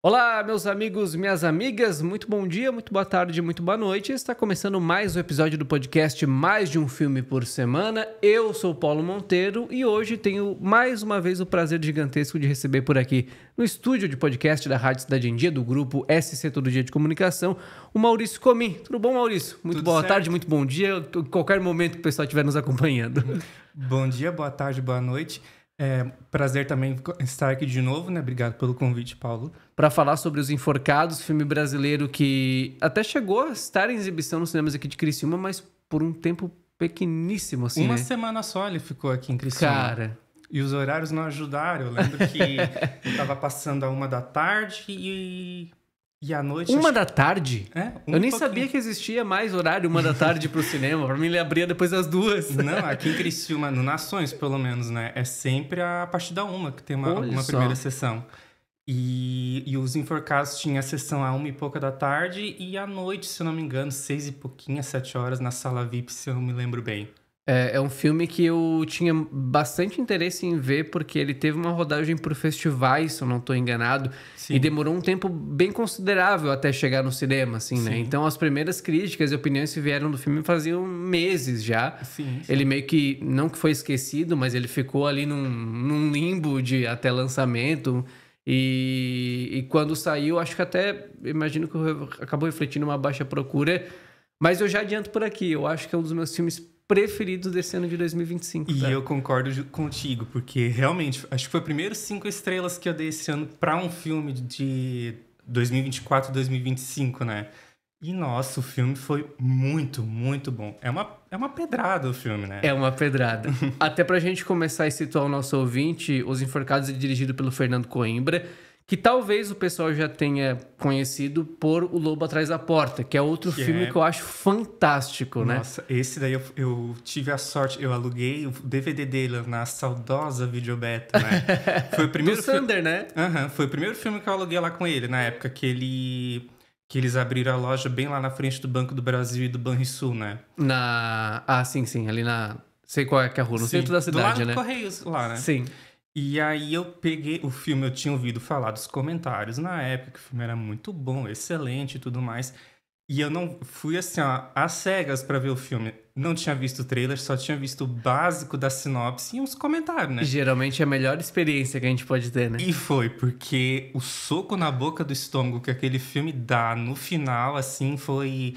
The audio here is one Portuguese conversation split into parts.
Olá, meus amigos, minhas amigas, muito bom dia, muito boa tarde, muito boa noite. Está começando mais um episódio do podcast Mais de um Filme por Semana. Eu sou o Paulo Monteiro e hoje tenho mais uma vez o prazer gigantesco de receber por aqui no estúdio de podcast da Rádio Cidade em Dia, do grupo SC Todo Dia de Comunicação, o Maurício Comim. Tudo bom, Maurício? Muito Tudo boa certo? tarde, muito bom dia, qualquer momento que o pessoal estiver nos acompanhando. Bom dia, boa tarde, boa noite. Prazer também estar aqui de novo, né? Obrigado pelo convite, Paulo. Para falar sobre Os Enforcados, filme brasileiro que até chegou a estar em exibição nos cinemas aqui de Criciúma, mas por um tempo pequeníssimo, assim, Uma né? semana só ele ficou aqui em Criciúma. Cara, E os horários não ajudaram. Eu lembro que eu tava passando a 1 da tarde e à noite... uma da tarde? Eu nem pouquinho. sabia que existia mais horário 1 da tarde pro cinema. Pra mim, ele abria depois das 2. Não, aqui em Criciúma, no Nações, pelo menos, né? É sempre a partir da 1 que tem Olha uma só. primeira sessão. E os Enforcados tinha a sessão a 1 e pouca da tarde e à noite, se eu não me engano, 6 e pouquinho, 7 horas, na sala VIP, se eu me lembro bem. É um filme que eu tinha bastante interesse em ver, porque ele teve uma rodagem por festivais, se eu não estou enganado, Sim. e demorou um tempo bem considerável até chegar no cinema, assim, né? Sim. Então, as primeiras críticas e opiniões que vieram do filme faziam meses já. Sim. Ele meio que, não que foi esquecido, mas ele ficou ali num limbo de até lançamento. E quando saiu, acho que até, imagino que acabou refletindo uma baixa procura. Mas eu já adianto por aqui, eu acho que é um dos meus filmes preferidos desse ano de 2025. E tá? eu concordo contigo, porque realmente, acho que foi o primeiro 5 estrelas que eu dei esse ano para um filme de 2024, 2025, né? E, nossa, o filme foi muito, muito bom. É uma pedrada o filme, né? É uma pedrada. Até pra gente começar a situar o nosso ouvinte, Os Enforcados é dirigido pelo Fernando Coimbra, que talvez o pessoal já tenha conhecido por O Lobo Atrás da Porta, que é outro filme que eu acho fantástico, né? Nossa, esse daí eu tive a sorte, eu aluguei o DVD dele na saudosa Videobeta, né? Foi o primeiro Do Sander, né? Aham, foi o primeiro filme que eu aluguei lá com ele, na época que eles abriram a loja bem lá na frente do Banco do Brasil e do Banrisul, né? Sim, ali na... Sei qual é que é a rua, no Sim, centro da cidade, do lado né? do Correios, lá, né? Sim. E aí eu peguei o filme, eu tinha ouvido falar dos comentários na época, que o filme era muito bom, excelente e tudo mais. E eu não fui assim, ó, às cegas pra ver o filme. Não tinha visto o trailer, só tinha visto o básico da sinopse e uns comentários, né? Geralmente é a melhor experiência que a gente pode ter, né? E foi, porque o soco na boca do estômago que aquele filme dá no final, assim, foi...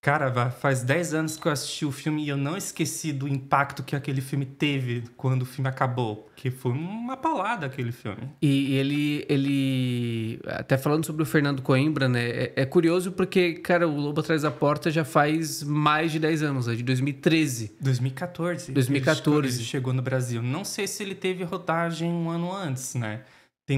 Cara, faz 10 anos que eu assisti o filme e eu não esqueci do impacto que aquele filme teve quando o filme acabou. Porque foi uma paulada aquele filme. E ele... Até falando sobre o Fernando Coimbra, né? É curioso porque, cara, o Lobo Atrás da Porta já faz mais de 10 anos, é de 2013. 2014. 2014. Ele chegou no Brasil. Não sei se ele teve rodagem um ano antes, né? Tem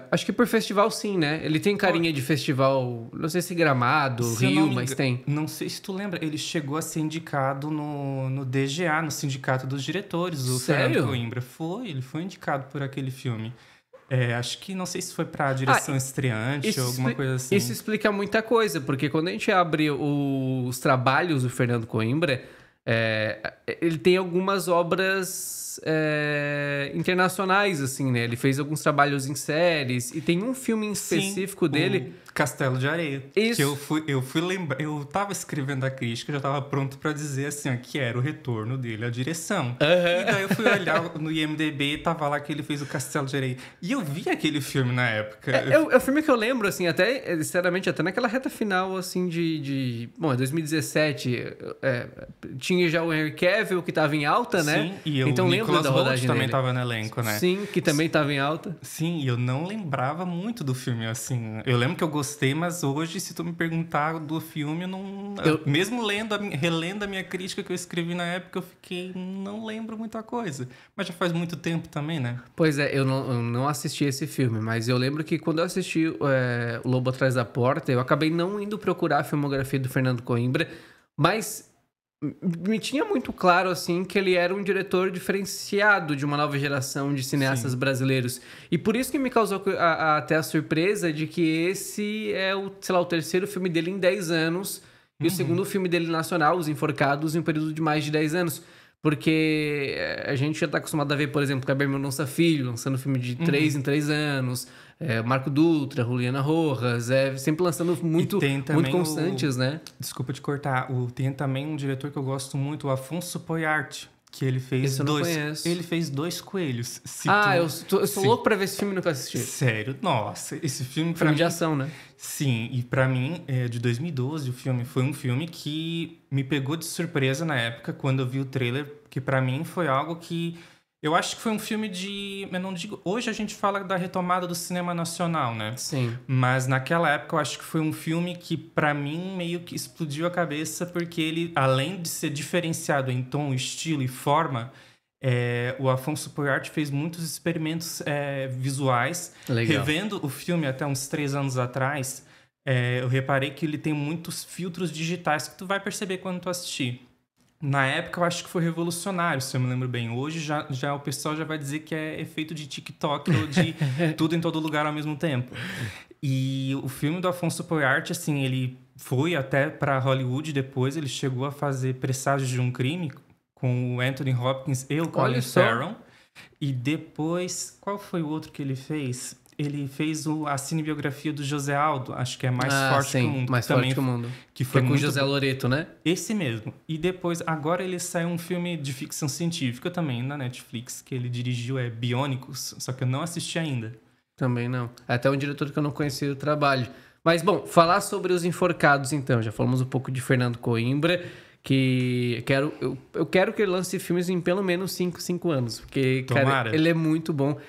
Acho que por festival sim, né? Ele tem carinha de festival, não sei se Gramado, Se eu Rio, não me mas engan- tem. Não sei se tu lembra, ele chegou a ser indicado no DGA, no Sindicato dos Diretores, o Sério? Fernando Coimbra. Ele foi indicado por aquele filme. Acho que não sei se foi pra direção estreante ou alguma coisa assim. Isso explica muita coisa, porque quando a gente abre os trabalhos do Fernando Coimbra, ele tem algumas obras internacionais, assim, né? Ele fez alguns trabalhos em séries e tem um filme em específico dele. O Castelo de Areia. Isso. Que eu fui lembrar. Eu tava escrevendo a crítica, já tava pronto pra dizer assim, ó, que era o retorno dele à direção. E daí eu fui olhar no IMDb e tava lá que ele fez o Castelo de Areia. E eu vi aquele filme na época. É o filme que eu lembro, assim, até, sinceramente, até naquela reta final, assim, Bom, 2017, tinha já o Henry Cavill, que tava em alta, né? Sim, e então o lembro Nicolas da Hoult rodagem também dele. tava no elenco, né? Sim, que também tava em alta. Sim, e eu não lembrava muito do filme, assim. Eu lembro que eu gostei, mas hoje, se tu me perguntar do filme, eu não... Mesmo relendo a minha crítica que eu escrevi na época, eu fiquei... Não lembro muita coisa. Mas já faz muito tempo também, né? Pois é, eu não assisti esse filme, mas eu lembro que quando eu assisti O Lobo Atrás da Porta, eu acabei não indo procurar a filmografia do Fernando Coimbra, mas me tinha muito claro, assim, que ele era um diretor diferenciado de uma nova geração de cineastas brasileiros. E por isso que me causou até a surpresa de que esse é o terceiro filme dele em 10 anos e o segundo filme dele nacional, Os Enforcados, em um período de mais de 10 anos. Porque a gente já tá acostumado a ver, por exemplo, Kleber Mendonça Filho lançando filme de 3 em 3 anos, Marco Dutra, Juliana Rojas, sempre lançando muito constantes, né? Desculpa te cortar, tem também um diretor que eu gosto muito, o Afonso Poyart, que ele fez Ele fez Dois Coelhos. Eu sou louco pra ver esse filme e nunca assisti. Sério? Nossa, esse filme Filme de ação, né? Sim, e pra mim, de 2012, o filme foi um filme que me pegou de surpresa na época, quando eu vi o trailer, que pra mim foi algo que... Eu acho que foi um filme de... Eu não digo... Hoje a gente fala da retomada do cinema nacional, né? Sim. Mas naquela época eu acho que foi um filme que, pra mim, meio que explodiu a cabeça, porque ele, além de ser diferenciado em tom, estilo e forma, o Afonso Poyart fez muitos experimentos visuais. Legal. Revendo o filme até uns 3 anos atrás, eu reparei que ele tem muitos filtros digitais que tu vai perceber quando tu assistir. Na época, eu acho que foi revolucionário, se eu me lembro bem. Hoje, já o pessoal já vai dizer que é efeito de TikTok ou de tudo em todo lugar ao mesmo tempo. E o filme do Afonso Poyart, assim, ele foi até para Hollywood depois. Ele chegou a fazer Presságios de um Crime com o Anthony Hopkins e o Colin Farrell. E depois, qual foi o outro que ele fez? Ele fez a cinebiografia do José Aldo, acho que é Mais Forte que o Mundo. Mais Forte que o Mundo. Que foi com o José Loreto, né? Esse mesmo. E depois, agora ele saiu um filme de ficção científica também na Netflix, que ele dirigiu, Biônicos, só que eu não assisti ainda. Também não. É até um diretor que eu não conhecia o trabalho. Mas, bom, falar sobre Os Enforcados, então. Já falamos um pouco de Fernando Coimbra, que eu quero que ele lance filmes em pelo menos 5 anos, porque, cara, ele é muito bom.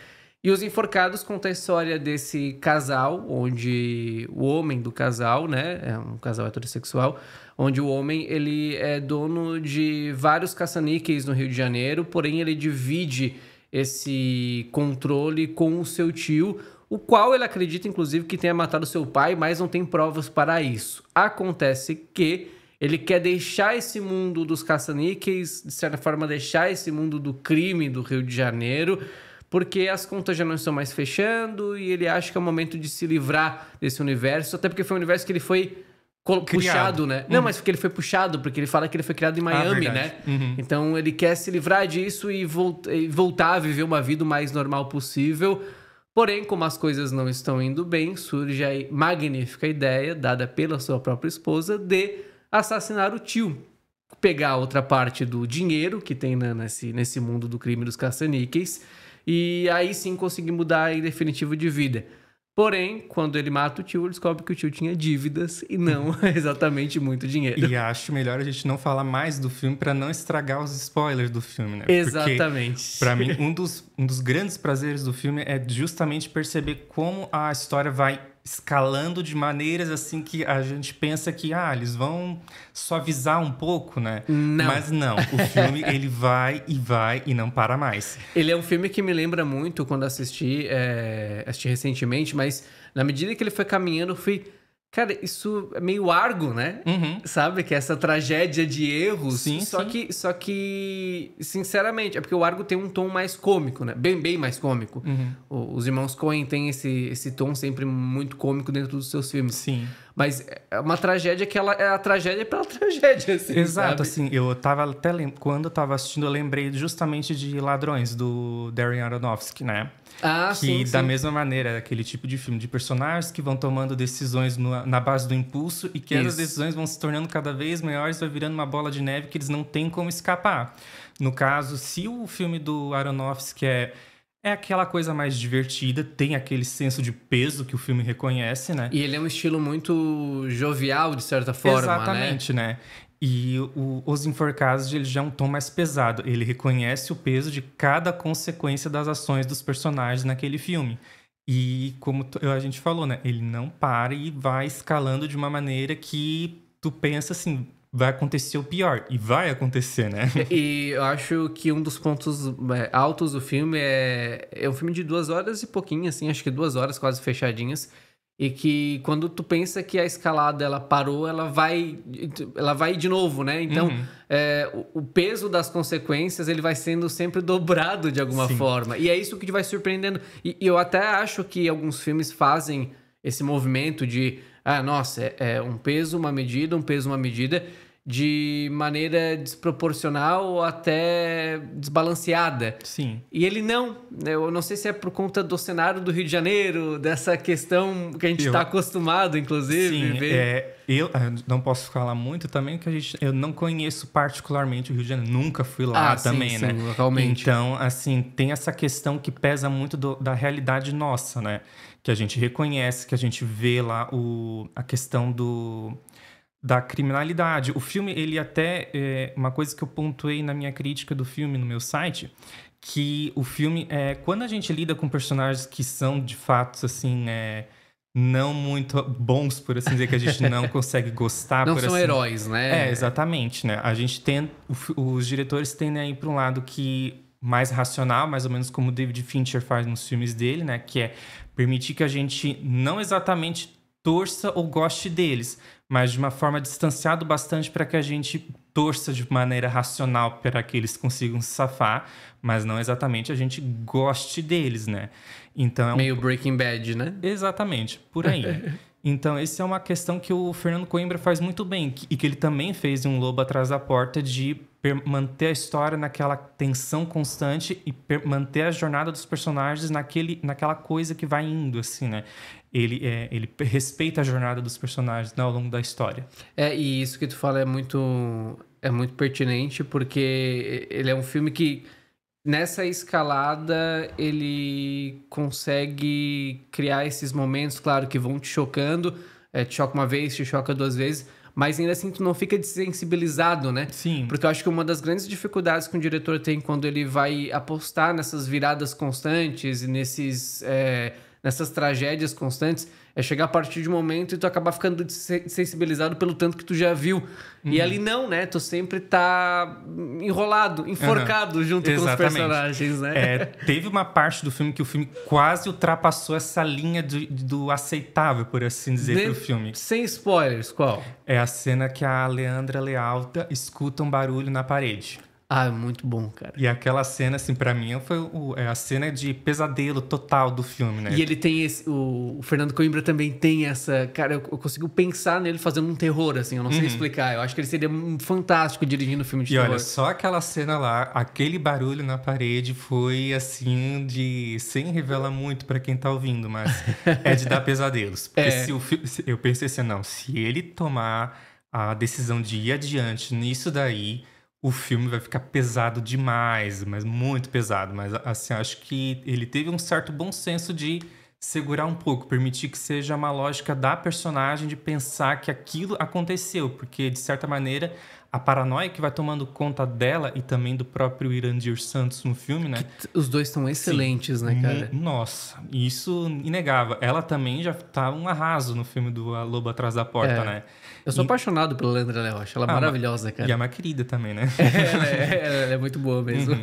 E Os Enforcados conta a história desse casal, onde o homem do casal, né, é um casal heterossexual, onde o homem, ele é dono de vários caça-níqueis no Rio de Janeiro, porém ele divide esse controle com o seu tio, o qual ele acredita, inclusive, que tenha matado seu pai, mas não tem provas para isso. Acontece que ele quer deixar esse mundo dos caça-níqueis, de certa forma deixar esse mundo do crime do Rio de Janeiro, porque as contas já não estão mais fechando e ele acha que é o momento de se livrar desse universo, até porque foi um universo que ele foi puxado, né? Não, mas porque ele foi puxado, porque ele fala que ele foi criado em Miami, né? Então ele quer se livrar disso e voltar a viver uma vida o mais normal possível. Porém, como as coisas não estão indo bem, surge a magnífica ideia, dada pela sua própria esposa, de assassinar o tio. Pegar a outra parte do dinheiro que tem nesse mundo do crime dos caça-níqueis e aí sim conseguir mudar em definitivo de vida. Porém, quando ele mata o tio, ele descobre que o tio tinha dívidas e não exatamente muito dinheiro. E acho melhor a gente não falar mais do filme para não estragar os spoilers do filme, né? Exatamente. Porque, para mim, um dos grandes prazeres do filme é justamente perceber como a história vai escalando de maneiras assim que a gente pensa que eles vão suavizar um pouco, né? Não. Mas não, o filme ele vai e não para mais. Ele é um filme que me lembra muito quando assisti recentemente, mas na medida que ele foi caminhando, eu fui... Cara, isso é meio Argo, né? Sabe? Que é essa tragédia de erros. Sim, só que, sinceramente, é porque o Argo tem um tom mais cômico, né? Bem mais cômico. Os irmãos Coen têm esse tom sempre muito cômico dentro dos seus filmes. Sim. Mas é uma tragédia que ela é a tragédia pela tragédia, assim, exato, sabe? Assim, eu tava até... Quando eu tava assistindo, eu lembrei justamente de Ladrões, do Darren Aronofsky, né? Que da mesma maneira, aquele tipo de filme de personagens que vão tomando decisões na base do impulso e que essas decisões vão se tornando cada vez maiores, vai virando uma bola de neve que eles não têm como escapar. No caso, se o filme do Aronofsky é aquela coisa mais divertida, tem aquele senso de peso que o filme reconhece, né? E ele é um estilo muito jovial, de certa forma, exatamente, né? E Os Enforcados, ele já é um tom mais pesado. Ele reconhece o peso de cada consequência das ações dos personagens naquele filme. E como a gente falou, né? Ele não para e vai escalando de uma maneira que tu pensa assim... vai acontecer o pior. E vai acontecer, né? E eu acho que um dos pontos altos do filme é um filme de 2 horas e pouquinho, assim. Acho que 2 horas quase fechadinhas. E que quando tu pensa que a escalada ela parou, ela vai de novo, né? Então, o peso das consequências ele vai sendo sempre dobrado de alguma forma. E é isso que te vai surpreendendo. E eu até acho que alguns filmes fazem esse movimento de... nossa, é um peso, uma medida, um peso, uma medida. de maneira desproporcional ou até desbalanceada. Sim. E ele não. Eu não sei se é por conta do cenário do Rio de Janeiro, dessa questão que a gente está acostumado, inclusive. Sim, ver. eu não posso falar muito também, porque eu não conheço particularmente o Rio de Janeiro. Nunca fui lá também, sim, né? Localmente. Então, assim, tem essa questão que pesa muito da realidade nossa, né? Que a gente reconhece, que a gente vê lá a questão da criminalidade. O filme, ele até... uma coisa que eu pontuei na minha crítica do filme no meu site, que o filme, quando a gente lida com personagens que são, de fato, assim, não muito bons, por assim dizer, que a gente não consegue gostar. Não por são assim... heróis, né? Exatamente, né? A gente tem... Os diretores tendem a ir para um lado que mais racional, mais ou menos como o David Fincher faz nos filmes dele, né? Que é permitir que a gente não exatamente torça ou goste deles, mas de uma forma distanciada bastante para que a gente torça de maneira racional para que eles consigam se safar, mas não exatamente a gente goste deles, né? Então meio Breaking Bad, né? Exatamente, por aí. Então, essa é uma questão que o Fernando Coimbra faz muito bem, e que ele também fez em Um Lobo Atrás da Porta, de manter a história naquela tensão constante e manter a jornada dos personagens naquela coisa que vai indo, assim, né? Ele respeita a jornada dos personagens, né, ao longo da história. E isso que tu fala é muito pertinente, porque ele é um filme que, nessa escalada, ele consegue criar esses momentos, claro, que vão te chocando. Te choca uma vez, te choca duas vezes, mas ainda assim tu não fica desensibilizado, né? Sim. Porque eu acho que uma das grandes dificuldades que um diretor tem quando ele vai apostar nessas viradas constantes e nessas tragédias constantes, é chegar a partir de um momento e tu acabar ficando sensibilizado pelo tanto que tu já viu. E ali não, né? Tu sempre tá enrolado, enforcado junto com os personagens, né? Teve uma parte do filme que o filme quase ultrapassou essa linha do aceitável, por assim dizer, pro filme. Sem spoilers, qual? É a cena que a Leandra Lealta escuta um barulho na parede. Ah, muito bom, cara. E aquela cena, assim, pra mim, foi a cena de pesadelo total do filme, né? E ele tem o Fernando Coimbra também tem essa... Cara, eu consigo pensar nele fazendo um terror, assim. Eu não sei explicar. Eu acho que ele seria fantástico dirigindo um filme de terror. E olha, só aquela cena lá, aquele barulho na parede foi, assim, sem revelar muito pra quem tá ouvindo, mas é de dar pesadelos. Porque eu pensei assim, não, se ele tomar a decisão de ir adiante nisso daí... O filme vai ficar pesado demais, mas muito pesado. Mas, assim, acho que ele teve um certo bom senso de segurar um pouco, permitir que seja uma lógica da personagem de pensar que aquilo aconteceu. Porque, de certa maneira, a paranoia que vai tomando conta dela e também do próprio Irandir Santos no filme, né? Os dois estão excelentes, né, cara? Nossa, isso inegável. Ela também já tá um arraso no filme do A Lobo Atrás da Porta, né? Eu sou apaixonado pela Leandra Leal, acho ela maravilhosa, cara. E é uma querida também, né? Ela é muito boa mesmo.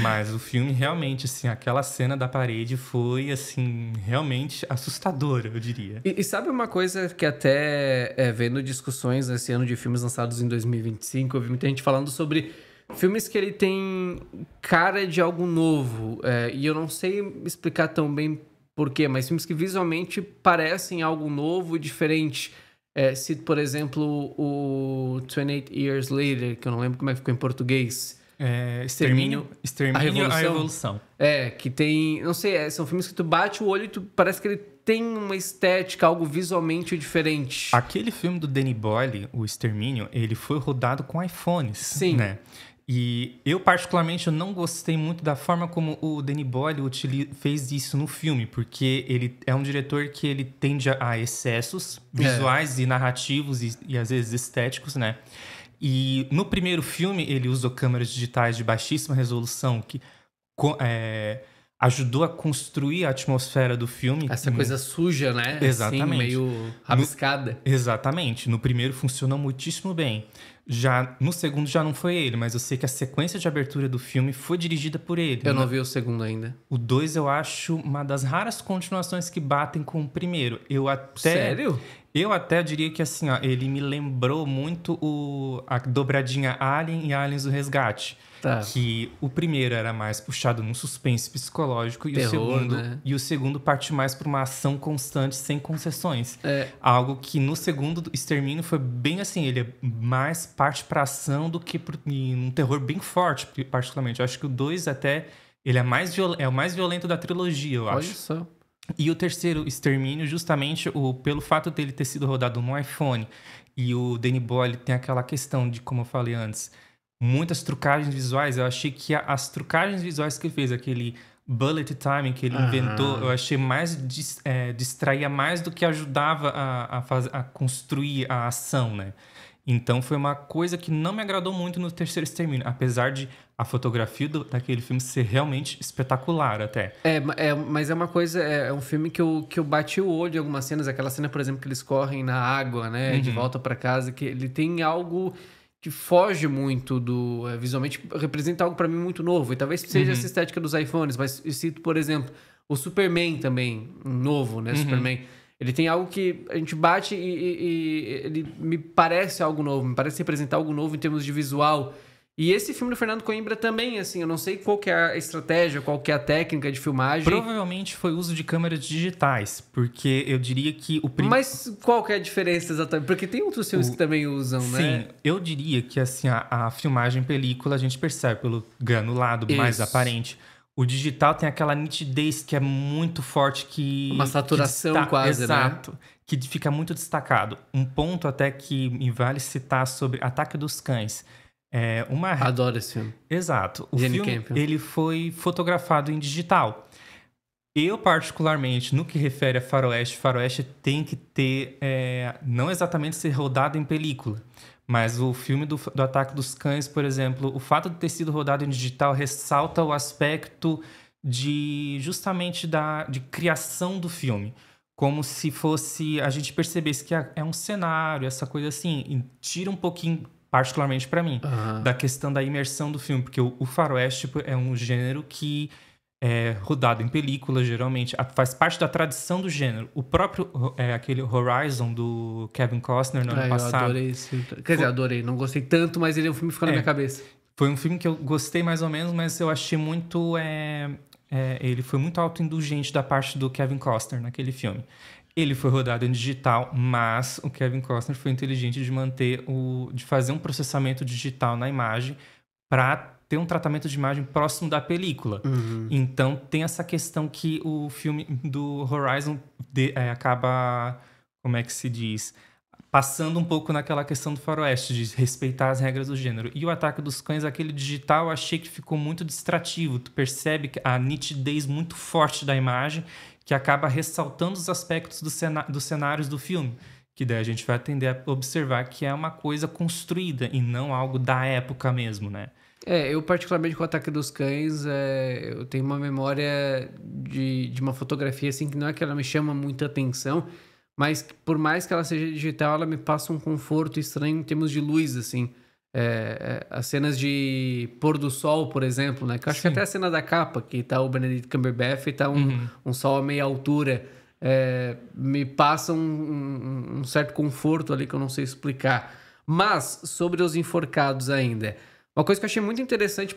Mas o filme realmente, assim, aquela cena da parede foi, assim, realmente assustadora, eu diria. E sabe uma coisa que até vendo discussões nesse ano de filmes lançados em 2025, eu vi muita gente falando sobre filmes que ele tem cara de algo novo. E eu não sei explicar tão bem por quê, mas filmes que visualmente parecem algo novo e diferente. Cito, por exemplo, o 28 Years Later, que eu não lembro como é que ficou em português. Extermínio a Revolução. Que tem... Não sei, são filmes que tu bate o olho e parece que ele tem uma estética, algo visualmente diferente. Aquele filme do Danny Boyle, o Extermínio, ele foi rodado com iPhones. Sim. Né? E eu, particularmente, eu não gostei muito da forma como o Danny Boyle fez isso no filme, porque ele é um diretor que ele tende a excessos visuais e narrativos e às vezes estéticos, né? E no primeiro filme ele usou câmeras digitais de baixíssima resolução que ajudou a construir a atmosfera do filme. Essa coisa suja, né? Exatamente. Assim, meio rabiscada. Exatamente. No primeiro funcionou muitíssimo bem. Já no segundo já não foi ele, mas eu sei que a sequência de abertura do filme foi dirigida por ele. Eu não vi o segundo ainda. O 2 eu acho uma das raras continuações que batem com o primeiro. Sério? Eu até diria que, assim, ó, ele me lembrou muito a dobradinha Alien e Aliens do Resgate. Tá. Que o primeiro era mais puxado num suspense psicológico e o segundo parte mais para uma ação constante, sem concessões. Algo que no segundo Extermínio foi bem assim, ele é mais parte pra ação do que um terror bem forte, particularmente. Eu acho que o 2 até, ele é o mais violento da trilogia, eu acho. Olha só. E o terceiro, Extermínio, justamente pelo fato dele ter sido rodado no iPhone, e o Danny Boyle tem aquela questão de, como eu falei antes, muitas trucagens visuais. Eu achei que as trucagens visuais que ele fez, aquele bullet time que ele inventou, eu achei mais distraía mais do que ajudava a construir a ação, né? Então foi uma coisa que não me agradou muito no terceiro Extermínio, apesar de a fotografia daquele filme ser realmente espetacular até. Mas é uma coisa, é um filme que eu bati o olho em algumas cenas, aquela cena, por exemplo, que eles correm na água, né, de volta pra casa, que ele tem algo que foge muito visualmente, representa algo pra mim muito novo, e talvez seja essa estética dos iPhones, mas eu cito, por exemplo, o Superman também, um novo, né, Superman. Ele tem algo que a gente bate e ele me parece algo novo, me parece representar algo novo em termos de visual. E esse filme do Fernando Coimbra também, assim, eu não sei qual que é a estratégia, qual que é a técnica de filmagem. Provavelmente foi uso de câmeras digitais, porque eu diria que Mas qual que é a diferença exatamente? Porque tem outros filmes que também usam, né? Sim, eu diria que assim, a filmagem película a gente percebe pelo granulado mais aparente. O digital tem aquela nitidez que é muito forte, que... Uma saturação quase, exato, né? que fica muito destacado. Um ponto até que me vale citar sobre Ataque dos Cães. Adoro esse filme. Exato. O Jane filme, Campion. ele foi fotografado em digital. Eu, particularmente, no que refere a faroeste tem que ter... não exatamente ser rodado em película, mas o filme do Ataque dos Cães, por exemplo, o fato de ter sido rodado em digital ressalta o aspecto justamente de criação do filme. Como se fosse... A gente percebesse que é um cenário, essa coisa assim, e tira um pouquinho, particularmente para mim, da questão da imersão do filme, porque o faroeste é um gênero que é rodado em película, geralmente. Faz parte da tradição do gênero. O próprio, aquele Horizon, do Kevin Costner, no ano passado. Eu adorei esse filme. Quer dizer, adorei. Não gostei tanto, mas ele é um filme que ficou na minha cabeça. Foi um filme que eu gostei mais ou menos, mas eu achei muito... ele foi muito autoindulgente da parte do Kevin Costner naquele filme. Ele foi rodado em digital, mas o Kevin Costner foi inteligente de fazer um processamento digital na imagem para ter um tratamento de imagem próximo da película. Então, tem essa questão que o filme do Horizon acaba, como é que se diz, passando um pouco naquela questão do faroeste, de respeitar as regras do gênero. E o Ataque dos Cães, aquele digital, eu achei que ficou muito distrativo. Tu percebe a nitidez muito forte da imagem, que acaba ressaltando os aspectos dos cenários do filme. Que daí a gente vai tender a observar que é uma coisa construída e não algo da época mesmo, né? Eu particularmente com o Ataque dos Cães, eu tenho uma memória de uma fotografia assim que não é que ela me chama muita atenção, mas por mais que ela seja digital, ela me passa um conforto estranho em termos de luz, assim. As cenas de pôr do sol, por exemplo, né? Que eu acho que até a cena da capa, que tá o Benedict Cumberbatch e tá um sol a meia altura, me passa um certo conforto ali que eu não sei explicar. Mas, sobre Os Enforcados ainda... Uma coisa que eu achei muito interessante,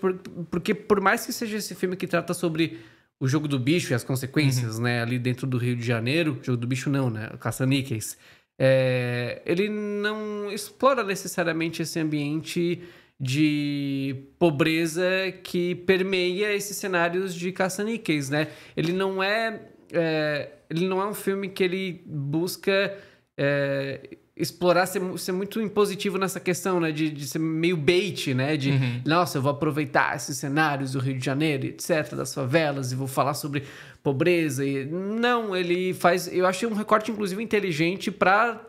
porque por mais que seja esse filme que trata sobre o jogo do bicho e as consequências, né? Ali dentro do Rio de Janeiro, jogo do bicho não, né? Caça-níqueis. Ele não explora necessariamente esse ambiente de pobreza que permeia esses cenários de caça-níqueis, né? Ele não é um filme que ele busca... explorar, ser muito impositivo nessa questão, né? De ser meio bait, né? Nossa, eu vou aproveitar esses cenários do Rio de Janeiro, etc., das favelas, e vou falar sobre pobreza. Não, ele faz... Eu achei um recorte, inclusive, inteligente para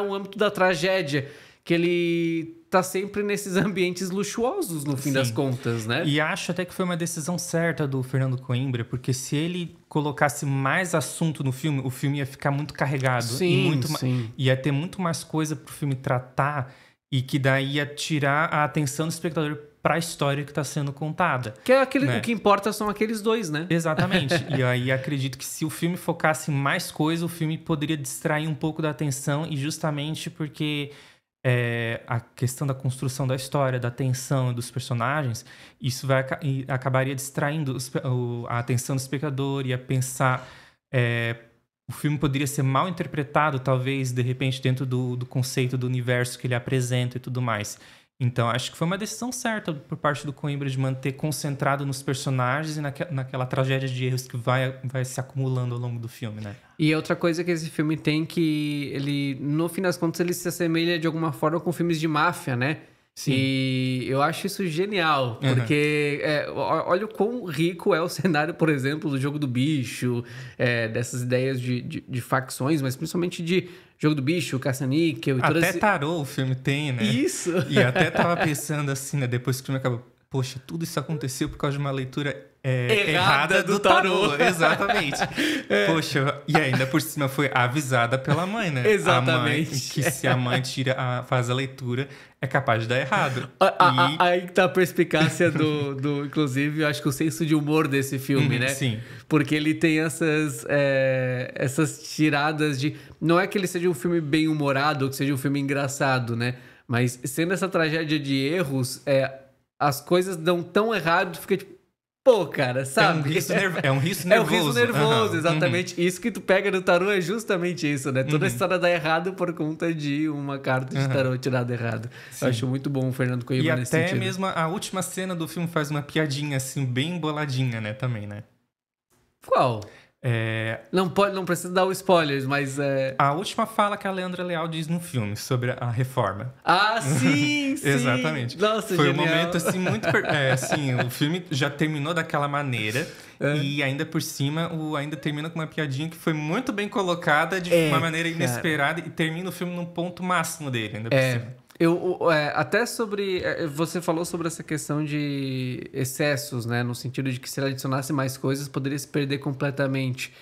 o âmbito da tragédia, que ele tá sempre nesses ambientes luxuosos, no fim das contas, né? E acho até que foi uma decisão certa do Fernando Coimbra, porque se ele colocasse mais assunto no filme, o filme ia ficar muito carregado. Sim. Ia ter muito mais coisa pro filme tratar, e que daí ia tirar a atenção do espectador para a história que está sendo contada. Que é o que importa são aqueles dois, né? Exatamente. E aí acredito que se o filme focasse em mais coisa, o filme poderia distrair um pouco da atenção, e justamente porque... a questão da construção da história, da tensão dos personagens, isso acabaria distraindo a atenção do espectador, ia pensar o filme poderia ser mal interpretado, talvez, de repente, dentro do conceito do universo que ele apresenta e tudo mais. Então, acho que foi uma decisão certa por parte do Coimbra de manter concentrado nos personagens e naquela tragédia de erros que vai se acumulando ao longo do filme, né? E outra coisa que esse filme tem que ele, no fim das contas, ele se assemelha de alguma forma com filmes de máfia, né? Sim. E eu acho isso genial, porque olha o quão rico é o cenário, por exemplo, do Jogo do Bicho, dessas ideias de facções, mas principalmente de Jogo do Bicho, Caça-Níquel... Até Tarô o filme tem, né? Isso! E até tava pensando assim, né? Depois que o filme acabou, poxa, tudo isso aconteceu por causa de uma leitura errada do tarô. Exatamente. Poxa, e ainda por cima foi avisada pela mãe, né? Exatamente. A mãe, que se a mãe faz a leitura, é capaz de dar errado. Aí que tá a perspicácia do inclusive, eu acho que o senso de humor desse filme, né? Sim. Porque ele tem essas tiradas de... Não é que ele seja um filme bem humorado ou que seja um filme engraçado, né? Mas sendo essa tragédia de erros, as coisas dão tão errado, tu fica tipo, pô, cara, sabe? É um riso nervoso. É um riso nervoso, exatamente. Isso que tu pega no tarô é justamente isso, né? Toda a história dá errado por conta de uma carta de tarô tirada errado. Sim. Eu acho muito bom o Fernando Coimbra nesse sentido. E até mesmo a última cena do filme faz uma piadinha, assim, bem emboladinha, né? Também, né? Qual? Não precisa dar os spoilers, mas A última fala que a Leandra Leal diz no filme sobre a reforma. Ah, sim, sim! Exatamente. Nossa, foi genial. Um momento, assim, muito... assim, o filme já terminou daquela maneira e ainda por cima, ainda termina com uma piadinha que foi muito bem colocada de uma maneira inesperada e termina o filme num ponto máximo dele, ainda por cima. Até sobre... Você falou sobre essa questão de excessos, né? No sentido de que se ele adicionasse mais coisas, poderia se perder completamente.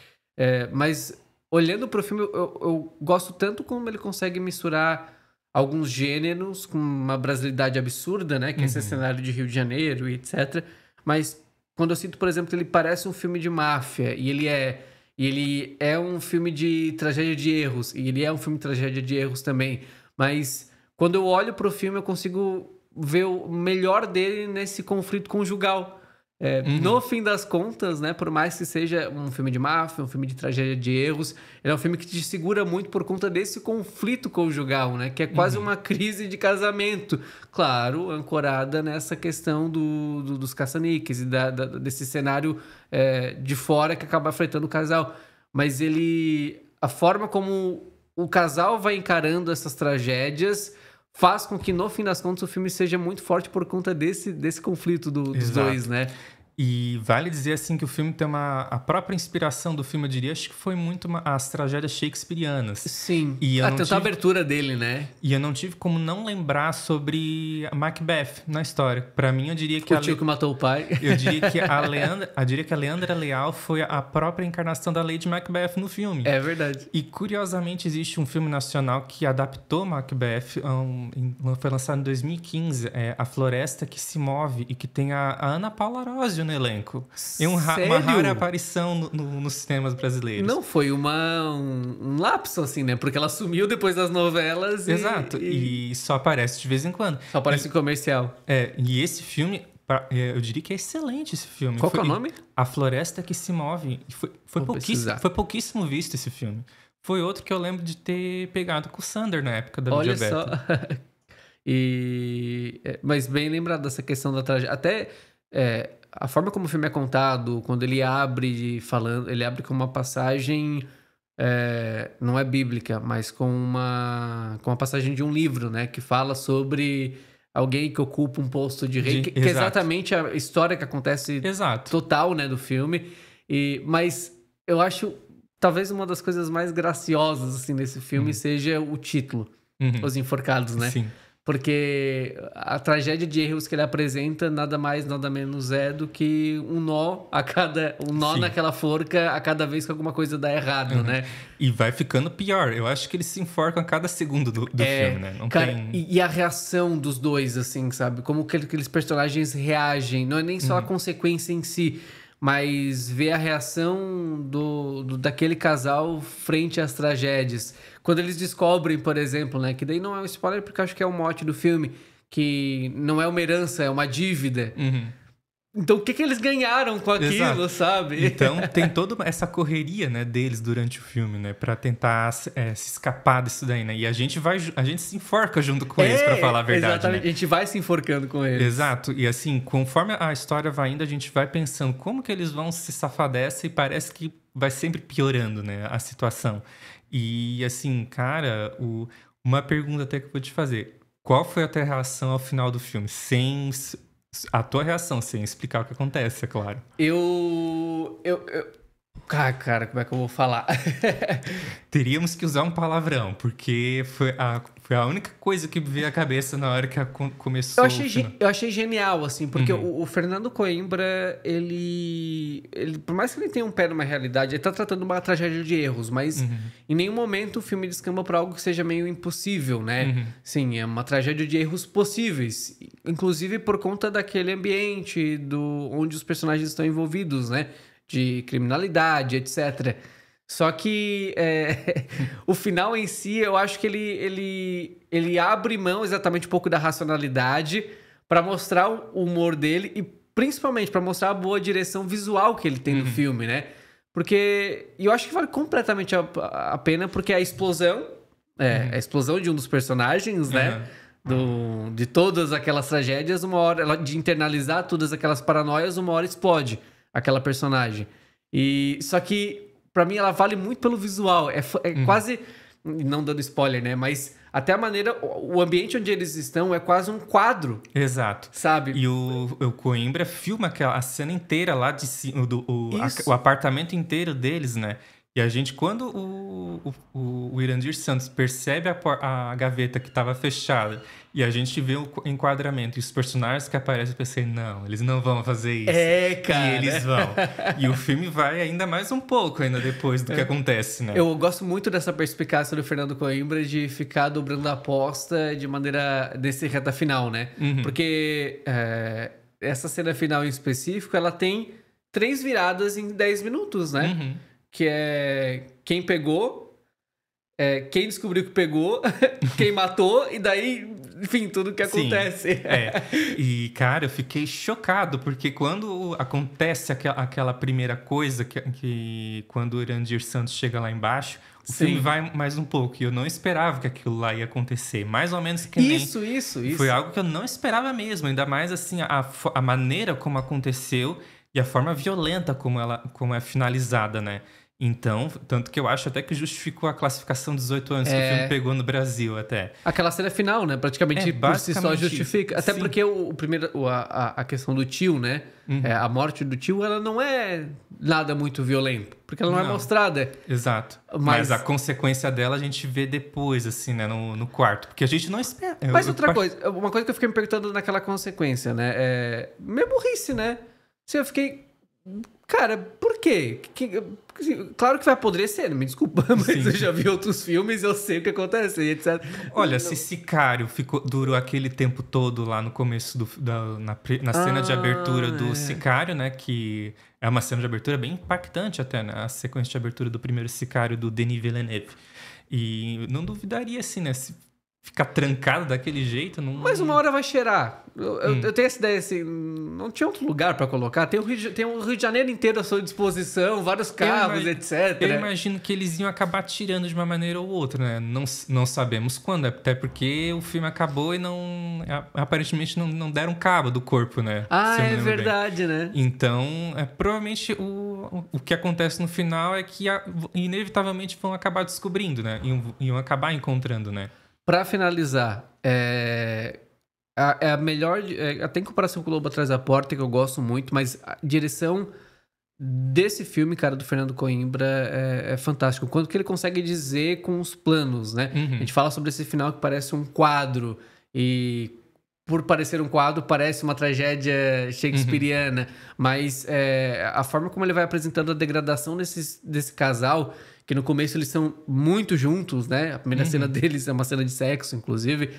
Mas, olhando pro filme, eu gosto tanto como ele consegue misturar alguns gêneros com uma brasilidade absurda, né? Que é esse cenário de Rio de Janeiro e etc. Mas, quando eu sinto, por exemplo, que ele parece um filme de máfia e ele é um filme de tragédia de erros, e ele é um filme de tragédia de erros também, mas... Quando eu olho pro filme, eu consigo ver o melhor dele nesse conflito conjugal. No fim das contas, né, por mais que seja um filme de máfia, um filme de tragédia de erros, ele é um filme que te segura muito por conta desse conflito conjugal, né, que é quase uma crise de casamento. Claro, ancorada nessa questão dos caça-níqueis e desse cenário de fora que acaba afetando o casal. Mas a forma como o casal vai encarando essas tragédias faz com que, no fim das contas, o filme seja muito forte por conta desse conflito dos dois, né? E vale dizer, assim, que o filme tem a própria inspiração do filme, eu diria, acho que foi muito as tragédias shakespearianas. Sim, e a abertura dele, né? E eu não tive como não lembrar sobre a Macbeth na história. Pra mim, eu diria que... O tio que matou o pai. Eu diria que a Leandra Leal foi a própria encarnação da Lady Macbeth no filme. É verdade. E, curiosamente, existe um filme nacional que adaptou Macbeth, foi lançado em 2015, A Floresta que se Move, e que tem a Ana Paula Arósio no elenco. E uma rara aparição nos cinemas brasileiros. Não, foi um lapso, assim, né? Porque ela sumiu depois das novelas. Exato. E só aparece de vez em quando. Só aparece em comercial. E esse filme, eu diria que é excelente esse filme. Qual que é o nome? A Floresta que se Move. Foi pouquíssimo visto esse filme. Foi outro que eu lembro de ter pegado com o Sander na época da Olha Videoberta. só. Mas bem lembrado dessa questão da tragédia. Até... a forma como o filme é contado, quando ele abre com uma passagem, não é bíblica, mas com uma passagem de um livro, né? Que fala sobre alguém que ocupa um posto de rei, que é exatamente a história que acontece total, né, do filme. Mas eu acho, talvez uma das coisas mais graciosas, assim, desse filme seja o título, Os Enforcados, né? Sim. Porque a tragédia de erros que ele apresenta nada mais, nada menos do que um nó naquela forca a cada vez que alguma coisa dá errado, né? E vai ficando pior. Eu acho que eles se enforcam a cada segundo do filme, né? Não cara, tem... e a reação dos dois, assim, sabe? Como que aqueles personagens reagem. Não é nem só a consequência em si, mas ver a reação daquele casal frente às tragédias. Quando eles descobrem, por exemplo, né? Que daí não é um spoiler, porque eu acho que é o mote do filme, que não é uma herança, é uma dívida. Então, o que eles ganharam com aquilo, Exato. sabe? Então, tem toda essa correria, né, deles durante o filme, né? Pra tentar se escapar disso daí, né? E a gente se enforca junto com eles, pra falar a verdade, exatamente. né? A gente vai se enforcando com eles. Exato. E assim, conforme a história vai indo, a gente vai pensando como que eles vão se safar dessa e parece que vai sempre piorando, né, a situação. E assim, cara, uma pergunta até que eu vou te fazer. Qual foi a tua reação ao final do filme? A tua reação, sem explicar o que acontece, é claro. Cara, como é que eu vou falar? Teríamos que usar um palavrão, porque foi a única coisa que me veio à cabeça na hora que começou o final. Eu achei genial, assim, porque o Fernando Coimbra, ele... Por mais que ele tenha um pé numa realidade, ele tá tratando uma tragédia de erros, mas em nenhum momento o filme descamba pra algo que seja meio impossível, né? Sim, é uma tragédia de erros possíveis, inclusive por conta daquele ambiente onde os personagens estão envolvidos, né? De criminalidade, etc. Só que o final em si, eu acho que ele abre mão exatamente um pouco da racionalidade para mostrar o humor dele e principalmente para mostrar a boa direção visual que ele tem no filme, né? Porque eu acho que vale completamente a pena, porque a explosão, a explosão de um dos personagens, né? De todas aquelas tragédias, uma hora, de internalizar todas aquelas paranoias, uma hora explode aquela personagem. Só que, pra mim, ela vale muito pelo visual. É quase... Não dando spoiler, né? Mas até a maneira... O ambiente onde eles estão é quase um quadro. Exato. Sabe? E o Coimbra filma a cena inteira lá de cima, o apartamento inteiro deles, né? E a gente, quando o Irandir Santos percebe a gaveta que estava fechada e a gente vê o enquadramento e os personagens que aparecem, eu pensei, não, eles não vão fazer isso. Cara. E eles vão. E o filme vai ainda mais um pouco ainda depois do que acontece, né? Eu gosto muito dessa perspicácia do Fernando Coimbra de ficar dobrando a aposta de maneira desse reta final, né? Porque essa cena final em específico, ela tem 3 viradas em 10 minutos, né? Que é quem pegou, quem descobriu que pegou, quem matou, e daí, enfim, tudo que acontece. E, cara, eu fiquei chocado, porque quando acontece aquela primeira coisa, que quando o Irandir Santos chega lá embaixo, o filme vai mais um pouco. E eu não esperava que aquilo lá ia acontecer. Mais ou menos que nem... Isso. Foi algo que eu não esperava mesmo. Ainda mais, assim, a maneira como aconteceu e a forma violenta como é finalizada, né? Então, tanto que eu acho até que justificou a classificação de 18 anos que o filme pegou no Brasil até. Aquela cena final, né? Praticamente por si só justifica. Até porque a questão do tio, né? A morte do tio, ela não é nada muito violento. Porque ela não é mostrada. Exato. Mas a consequência dela a gente vê depois, assim, né? No quarto. Porque a gente não espera. Mas uma coisa que eu fiquei me perguntando naquela consequência, né? Meio burrice, né? Assim, eu fiquei... Cara, por quê? Claro que vai apodrecer, me desculpa, mas eu já vi outros filmes, eu sei o que acontece, etc. Olha, se Sicário durou aquele tempo todo lá no começo na cena de abertura do Sicário, né? Que é uma cena de abertura bem impactante até, né? A sequência de abertura do primeiro Sicário do Denis Villeneuve. E não duvidaria, assim, né? Se ficar trancado daquele jeito, não... Mas uma hora vai cheirar. Eu tenho essa ideia, assim, não tinha outro lugar pra colocar. Tem o Rio de Janeiro inteiro à sua disposição, vários carros, etc. Eu imagino que eles iam acabar tirando de uma maneira ou outra, né? Não sabemos quando, até porque o filme acabou e aparentemente não deram cabo do corpo, né? É verdade, né? Então, provavelmente o que acontece no final é que inevitavelmente vão acabar descobrindo, né? Iam acabar encontrando, né? Pra finalizar, a melhor... até em comparação com o Lobo Atrás da Porta, que eu gosto muito, mas a direção desse filme, cara, do Fernando Coimbra, é fantástico. Quanto que ele consegue dizer com os planos, né? A gente fala sobre esse final que parece um quadro, e por parecer um quadro, parece uma tragédia shakespeariana, mas a forma como ele vai apresentando a degradação desse casal... que no começo eles são muito juntos, né? A primeira cena deles é uma cena de sexo, inclusive.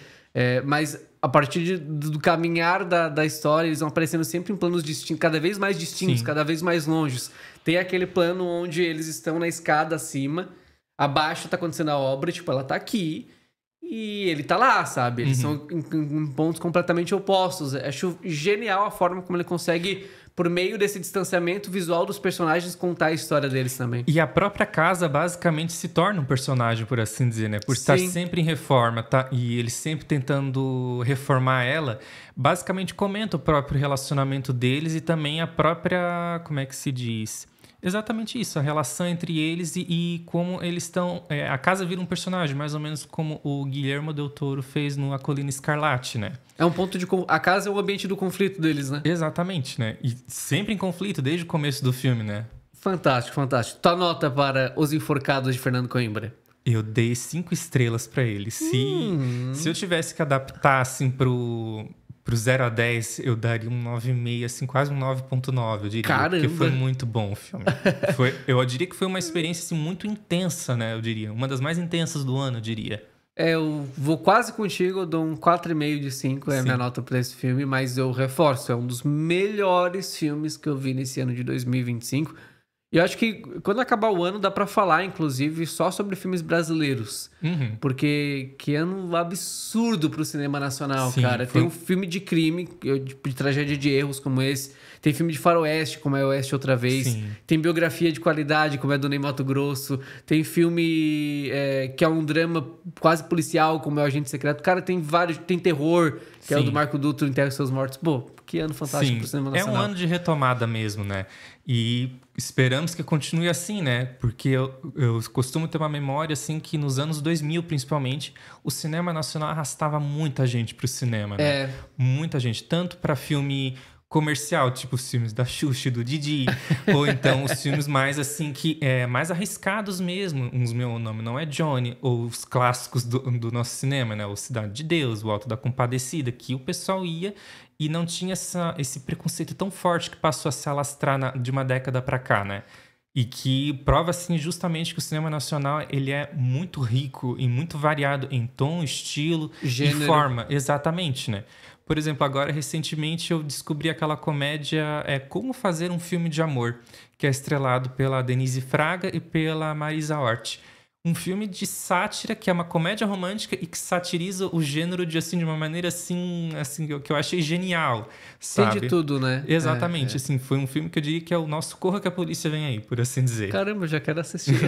Mas a partir do caminhar da história, eles vão aparecendo sempre em planos distintos, cada vez mais distintos, cada vez mais longes. Tem aquele plano onde eles estão na escada acima, abaixo tá acontecendo a obra, tipo, ela tá aqui e ele tá lá, sabe? Eles são em pontos completamente opostos. Acho genial a forma como ele consegue por meio desse distanciamento visual dos personagens, contar a história deles também. E a própria casa basicamente se torna um personagem, por assim dizer, né? Por estar sempre em reforma, tá? E ele sempre tentando reformar ela, basicamente comenta o próprio relacionamento deles e também a própria... Como é que se diz? Exatamente isso, a relação entre eles e como eles estão... a casa vira um personagem, mais ou menos como o Guillermo del Toro fez no A Colina Escarlate, né? É um ponto de... A casa é o ambiente do conflito deles, né? Exatamente, né? E sempre em conflito, desde o começo do filme, né? Fantástico, fantástico. Tua nota para Os Enforcados de Fernando Coimbra? Eu dei 5 estrelas pra ele. Se eu tivesse que adaptar, assim, pro 0 a 10, eu daria um 9,5, assim, quase um 9,9, eu diria. Caramba! Porque foi muito bom o filme. Eu diria que foi uma experiência, assim, muito intensa, né? Eu diria. Uma das mais intensas do ano, eu diria. Eu vou quase contigo, eu dou um 4,5 de 5, é a minha nota para esse filme, mas eu reforço, é um dos melhores filmes que eu vi nesse ano de 2025. E eu acho que quando acabar o ano dá pra falar, inclusive, só sobre filmes brasileiros. Porque que ano absurdo pro cinema nacional, cara. Tem um filme de crime, de tragédia de erros como esse. Tem filme de faroeste, como é Oeste Outra Vez. Sim. Tem biografia de qualidade, como é do Ney Matogrosso. Tem filme que é um drama quase policial, como é o Agente Secreto. Cara, tem vários... Tem terror, que é o do Marco Dutra, Enterra os Seus Mortos. Pô, que ano fantástico pro cinema nacional. É um ano de retomada mesmo, né? E esperamos que continue assim, né? Porque eu costumo ter uma memória, assim, que nos anos 2000, principalmente, o cinema nacional arrastava muita gente pro cinema, né? Muita gente. Tanto para filme comercial, tipo os filmes da Xuxa e do Didi, ou então os filmes mais, assim, mais arriscados mesmo. Meu nome não é Johnny, ou os clássicos do nosso cinema, né? O Cidade de Deus, o Alto da Compadecida, que o pessoal ia e não tinha esse preconceito tão forte que passou a se alastrar de uma década para cá, né? E que prova, assim, justamente que o cinema nacional, ele é muito rico e muito variado em tom, estilo Gênero. E forma. Exatamente, né? Por exemplo, agora, recentemente, eu descobri aquela comédia Como Fazer um Filme de Amor, que é estrelado pela Denise Fraga e pela Marisa Hort. Um filme de sátira, que é uma comédia romântica e que satiriza o gênero de uma maneira assim que eu achei genial, sabe? Tem de tudo, né? Exatamente, assim, foi um filme que eu diria que é o nosso Corra que a Polícia Vem Aí, por assim dizer. Caramba, eu já quero assistir.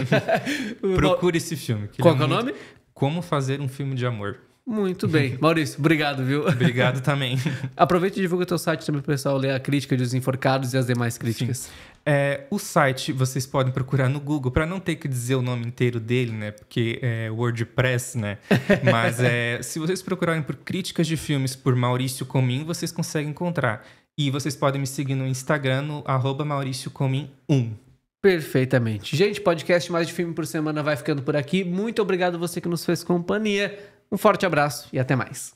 Procure esse filme. Qual que é o nome? Como Fazer um Filme de Amor. Muito bem. Maurício, obrigado, viu? Obrigado também. Aproveita e divulga o teu site também pro pessoal ler a crítica dos Enforcados e as demais críticas. Sim. O site vocês podem procurar no Google, para não ter que dizer o nome inteiro dele, né? Porque é WordPress, né? Mas se vocês procurarem por críticas de filmes por Maurício Comim, vocês conseguem encontrar. E vocês podem me seguir no Instagram, no @MauricioComim1. Perfeitamente. Gente, podcast Mais de Filme por Semana vai ficando por aqui. Muito obrigado você que nos fez companhia. Um forte abraço e até mais.